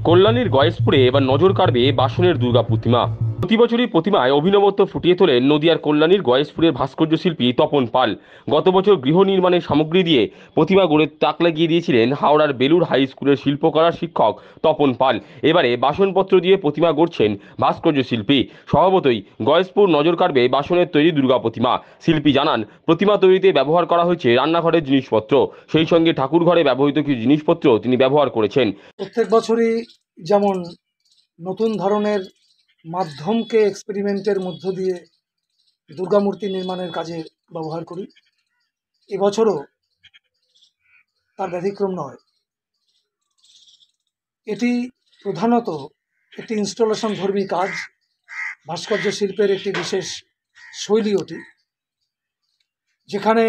কল্যাণীর গয়েশপুরে এবার নজর কাড়বে বাসনের দুর্গা প্রতিমা। প্রতি বছরই প্রতিমায় অভিনবত্ব ফুটিয়ে তোলেন নদিয়ার কল্যাণীর গয়েশপুরের ভাস্কর্য শিল্পী তপন পাল। গত বছর গৃহ নির্মাণের সামগ্রী দিয়ে প্রতিমা গড়ে তাক লাগিয়ে দিয়েছিলেন হাওড়ার বেলুর হাই স্কুলের শিল্পকলার শিক্ষক তপন পাল। এবারে বাসনপত্র দিয়ে প্রতিমা গড়ছেন ভাস্কর্য শিল্পী। স্বভাবতই গয়েশপুর নজর কাড়বে বাসনের তৈরি দুর্গা প্রতিমা। শিল্পী জানান, প্রতিমা তৈরিতে ব্যবহার করা হয়েছে রান্নাঘরের জিনিসপত্র, সেই সঙ্গে ঠাকুর ঘরে ব্যবহৃত কিছু জিনিসপত্র তিনি ব্যবহার করেছেন। প্রত্যেক বছরই যেমন নতুন ধরনের মাধ্যমকে এক্সপেরিমেন্টের মধ্য দিয়ে দুর্গামূর্তি নির্মাণের কাজে ব্যবহার করি, এবছরও তার ব্যতিক্রম নয়। এটি প্রধানত একটি ইনস্টলেশন ধর্মী কাজ। ভাস্কর্য শিল্পের একটি বিশেষ শৈলী ওটি, যেখানে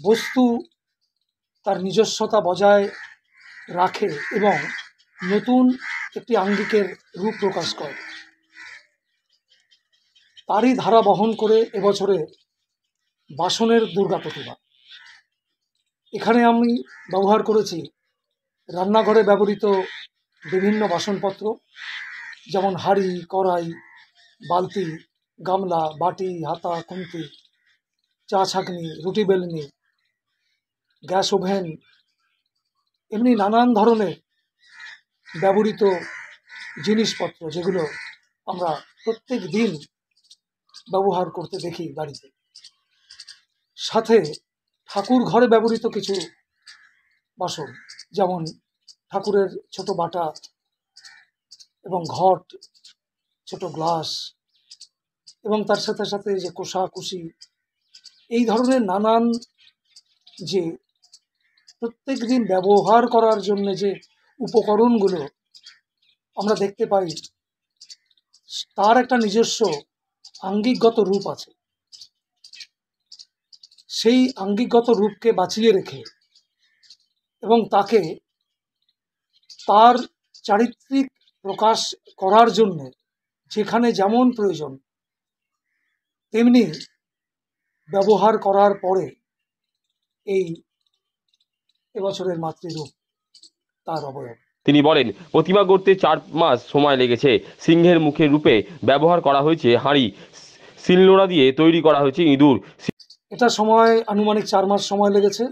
বস্তু তার নিজস্বতা বজায় রাখে এবং নতুন একটি আঙ্গিকের রূপ প্রকাশ করে। তারই ধারা বহন করে এবছরে বাসনের দুর্গা প্রতিমা। এখানে আমি ব্যবহার করেছি রান্নাঘরে ব্যবহৃত বিভিন্ন বাসনপত্র, যেমন হাঁড়ি, কড়াই, বালতি, গামলা, বাটি, হাতা, খুন্তি, চা ছাঁকনি, রুটি বেলনি, গ্যাস ওভেন, এমনি নানান ধরনের ব্যবহৃত জিনিসপত্র যেগুলো আমরা প্রত্যেক দিন ব্যবহার করতে দেখি বাড়িতে। সাথে ঠাকুর ঘরে ব্যবহৃত কিছু বাসন, যেমন ঠাকুরের ছোট বাটা এবং ঘট, ছোট গ্লাস, এবং তার সাথে সাথে যে কোষাকুষি, এই ধরনের নানান যে প্রত্যেক দিন ব্যবহার করার জন্য যে উপকরণগুলো আমরা দেখতে পাই, তার একটা নিজস্ব আঙ্গিকগত রূপ আছে। সেই আঙ্গিকগত রূপকে বাঁচিয়ে রেখে এবং তাকে তার চারিত্রিক প্রকাশ করার জন্য যেখানে যেমন প্রয়োজন তেমনি ব্যবহার করার পরে এই এবছরের মাতৃরূপ তার অবয়ব। তিনি বলেন, প্রতিমা গড়তে 4 মাস সময় লেগেছে। সিংহের মুখের রূপে ব্যবহার করা হয়েছে হাঁড়ি, শিলনোড়া দিয়ে তৈরি করা হয়েছে ইঁদুর। এটা সময় আনুমানিক 4 মাস সময় লেগেছে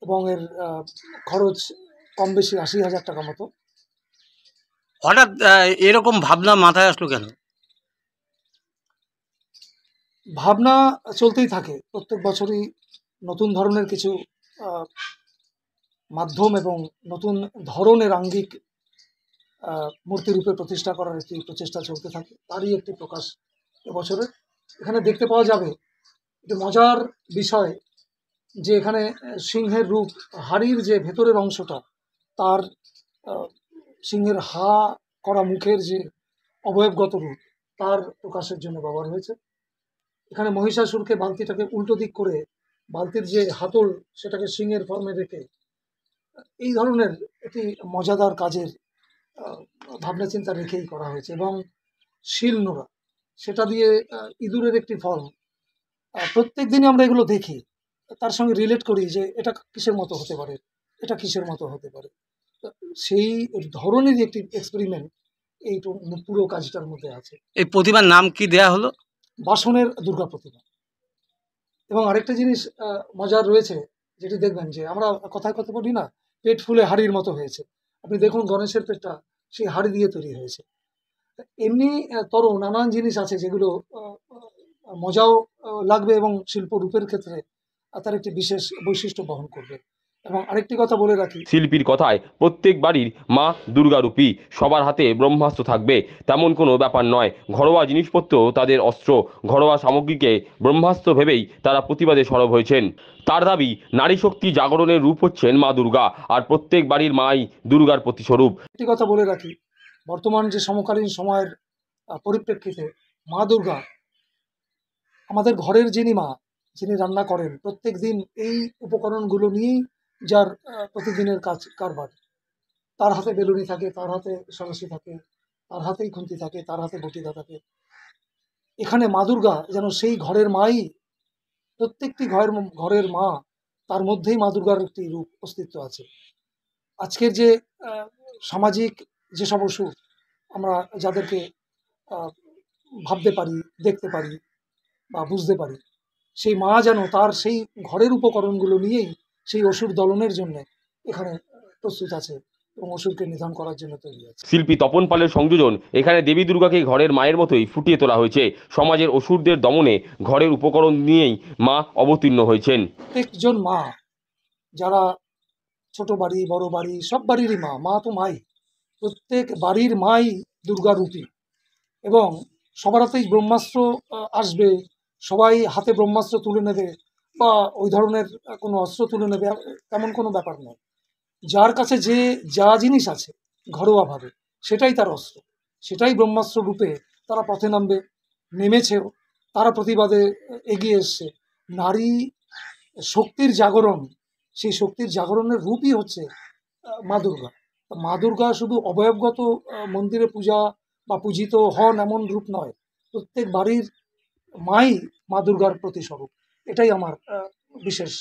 এবং এর খরচ কম বেশি 80,000 টাকা মতো। হঠাৎ এরকম ভাবনা মাথায় আসলো কেন? ভাবনা চলতেই থাকে। প্রত্যেক বছরই নতুন ধরনের কিছু মাধ্যম এবং নতুন ধরনের আঙ্গিক মূর্তিরূপে প্রতিষ্ঠা করার একটি প্রচেষ্টা চলতে থাকে। তারই একটি প্রকাশ এবছরে। এখানে দেখতে পাওয়া যাবে একটি মজার বিষয়, যে এখানে সিংহের রূপ, হাড়ির যে ভেতরের অংশটা, তার সিংহের হা করা মুখের যে অবয়বগত রূপ, তার প্রকাশের জন্য ব্যবহার হয়েছে। এখানে মহিষাসুরকে বালতিটাকে উল্টো দিক করে বালতির যে হাতল সেটাকে সিংহের ফর্মে রেখে এই ধরনের একটি মজাদার কাজের ভাবনা চিন্তা রেখেই করা হয়েছে। এবং শিলনোড়া, সেটা দিয়ে ইঁদুরের একটি ফর্ম। প্রত্যেক দিনই আমরা এগুলো দেখি, তার সঙ্গে রিলেট করি যে এটা কিসের মতো হতে পারে, এটা কিসের মতো হতে পারে। সেই ধরনেরই একটি এক্সপেরিমেন্ট এই পুরো কাজটার মধ্যে আছে। এই প্রতিমার নাম কি দেয়া হলো? বাসনের দুর্গা প্রতিমা। এবং আরেকটা জিনিস মজার রয়েছে, যেটি দেখবেন যে আমরা কথায় কথা বলি না, পেট ফুলে হাড়ির মতো হয়েছে। আপনি দেখুন গণেশের পেটটা সেই হাড়ি দিয়ে তৈরি হয়েছে। এমনি নানান জিনিস আছে যেগুলো মজাও লাগবে এবং শিল্প রূপের ক্ষেত্রে তার একটি বিশেষ বৈশিষ্ট্য বহন করবে। এবং আরেকটি কথা বলে রাখি, শিল্পীর কথায় প্রত্যেক বাড়ির মা দুর্গারূপী, সবার হাতে ব্রহ্মাস্ত্র থাকবে তেমন কোনো ব্যাপার নয়। ঘরোয়া জিনিসপত্র তাদের অস্ত্র, ঘরোয়া সামগ্রীকে ব্রহ্মাস্ত্র ভেবেই তারা প্রতিবাদে সরব হয়েছেন। তার দাবি, নারী শক্তি জাগরণের রূপ হচ্ছেন মা দুর্গা, আর প্রত্যেক বাড়ির মাই দুর্গার প্রতিস্বরূপ। একটি কথা বলে রাখি, বর্তমান যে সমকালীন সময়ের পরিপ্রেক্ষিতে মা দুর্গা আমাদের ঘরের যিনি মা, যিনি রান্না করেন, প্রত্যেক দিন এই উপকরণগুলো নিয়েই যার প্রতিদিনের কাজ কারবার। তার হাতে বেলুনি থাকে, তার হাতে সরস্বতী থাকে, তার হাতেই খুন্তি থাকে, তার হাতে বটিদা থাকে। এখানে মা দুর্গা যেন সেই ঘরের মাই, প্রত্যেকটি ঘরের মা, তার মধ্যেই মা দুর্গার একটি রূপ অস্তিত্ব আছে। আজকের যে সামাজিক যেসব অসুর আমরা যাদেরকে আহ, ভাবতে পারি, দেখতে পারি বা বুঝতে পারি, সেই মা যেন তার সেই ঘরের উপকরণগুলো নিয়েই সেই অসুর দলনের জন্য এখানে প্রস্তুত আছে এবং অসুরকে নিধন করার জন্য তৈরি আছে। শিল্পী তপন পালের সংযোজন এখানে দেবী দুর্গাকে ঘরের মায়ের মতোই ফুটিয়ে তোলা হয়েছে। সমাজের অসুরদের দমনে ঘরের উপকরণ নিয়েই মা অবতীর্ণ হয়েছেন। প্রত্যেকজন মা, যারা ছোট বাড়ি বড় বাড়ি সব বাড়িরই মা, মা তো মাই, প্রত্যেক বাড়ির মাই দুর্গা রূপী এবং সবার হাতেই ব্রহ্মাস্ত্র আসবে, সবাই হাতে ব্রহ্মাস্ত্র তুলে নেবে বা ওই ধরনের কোনো অস্ত্র তুলে নেবে তেমন কোনো ব্যাপার নয়। যার কাছে যে যা জিনিস আছে ঘরোয়াভাবে সেটাই তার অস্ত্র, সেটাই ব্রহ্মাস্ত্র রূপে তারা পথে নামবে, নেমেছেও, তারা প্রতিবাদে এগিয়ে এসছে। নারী শক্তির জাগরণ, সেই শক্তির জাগরণের রূপই হচ্ছে মা দুর্গা। মা দুর্গা শুধু অবয়বগত মন্দিরে পূজা বা পূজিত হন এমন রূপ নয়, প্রত্যেক বাড়ির মাই মা দুর্গার প্রতিস্বরূপ। এটাই আমার বিশেষ